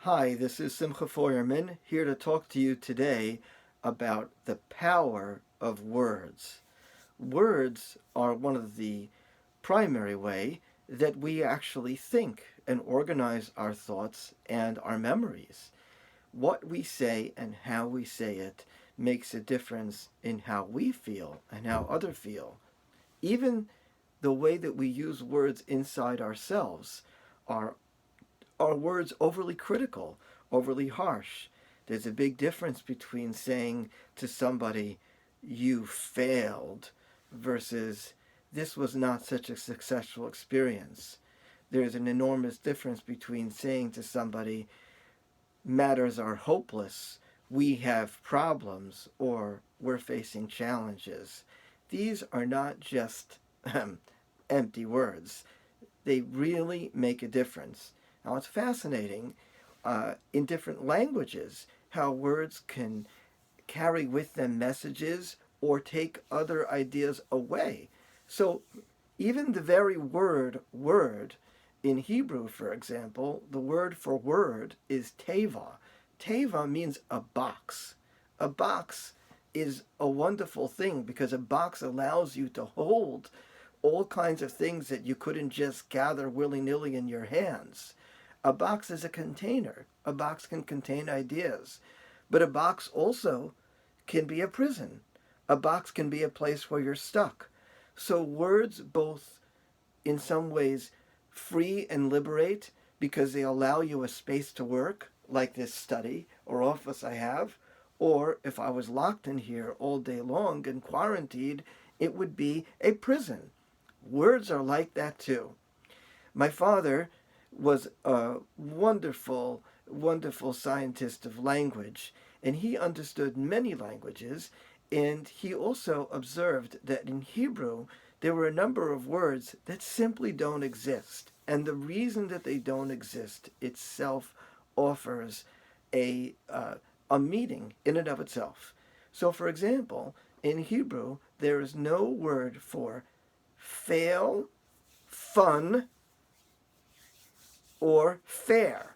Hi, this is Simcha Feuerman, here to talk to you today about the power of words. Words are one of the primary way that we actually think and organize our thoughts and our memories. What we say and how we say it makes a difference in how we feel and how others feel. Even the way that we use words inside ourselves are words overly critical, overly harsh. There's a big difference between saying to somebody, you failed, versus this was not such a successful experience. There's an enormous difference between saying to somebody, matters are hopeless, we have problems, or we're facing challenges. These are not just empty words. They really make a difference. Now, it's fascinating in different languages how words can carry with them messages or take other ideas away. So, even the very word, in Hebrew, for example, the word for word is teva. Teva means a box. A box is a wonderful thing because a box allows you to hold all kinds of things that you couldn't just gather willy-nilly in your hands. A box is a container. A box can contain ideas. But a box also can be a prison. A box can be a place where you're stuck. So words both, in some ways, free and liberate because they allow you a space to work, like this study or office I have, or if I was locked in here all day long and quarantined, it would be a prison. Words are like that too. My father was a wonderful, wonderful scientist of language, and he understood many languages, and he also observed that in Hebrew there were a number of words that simply don't exist. And the reason that they don't exist itself offers a, uh, a meaning in and of itself. So, for example, in Hebrew, there is no word for fail, fun, or fair.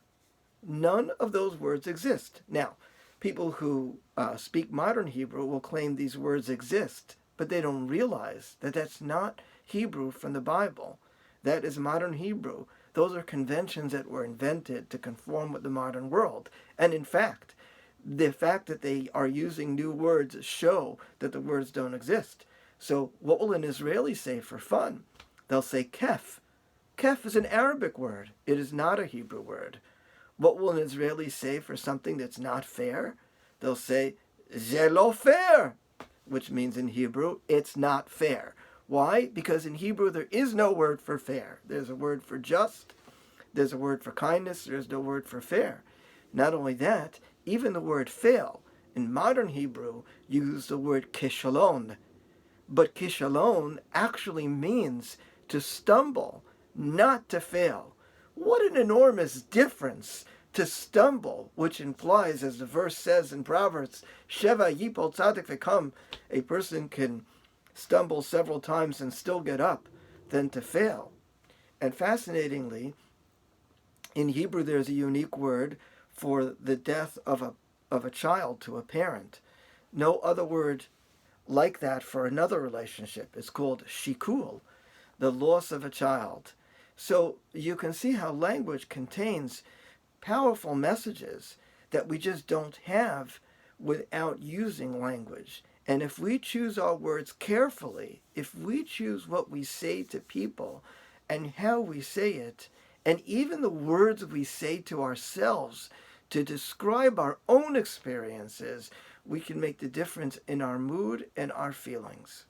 None of those words exist. Now, people who speak modern Hebrew will claim these words exist, but they don't realize that that's not Hebrew from the Bible. That is modern Hebrew. Those are conventions that were invented to conform with the modern world. And in fact, the fact that they are using new words show that the words don't exist. So what will an Israeli say for fun? They'll say kef. Kef is an Arabic word. It is not a Hebrew word. What will an Israeli say for something that's not fair? They'll say ze lo fair, which means in Hebrew, it's not fair. Why? Because in Hebrew there is no word for fair. There's a word for just, there's a word for kindness, there's no word for fair. Not only that, even the word fail, in modern Hebrew, use the word kishalon. But kishalon actually means to stumble, not to fail. What an enormous difference to stumble, which implies, as the verse says in Proverbs, Sheva yipol tzadik v'kam, a person can stumble several times and still get up, than to fail. And fascinatingly, in Hebrew there's a unique word for the death of a child to a parent. No other word like that for another relationship. It's called shikul, the loss of a child. So you can see how language contains powerful messages that we just don't have without using language. And if we choose our words carefully, if we choose what we say to people and how we say it, and even the words we say to ourselves to describe our own experiences, we can make the difference in our mood and our feelings.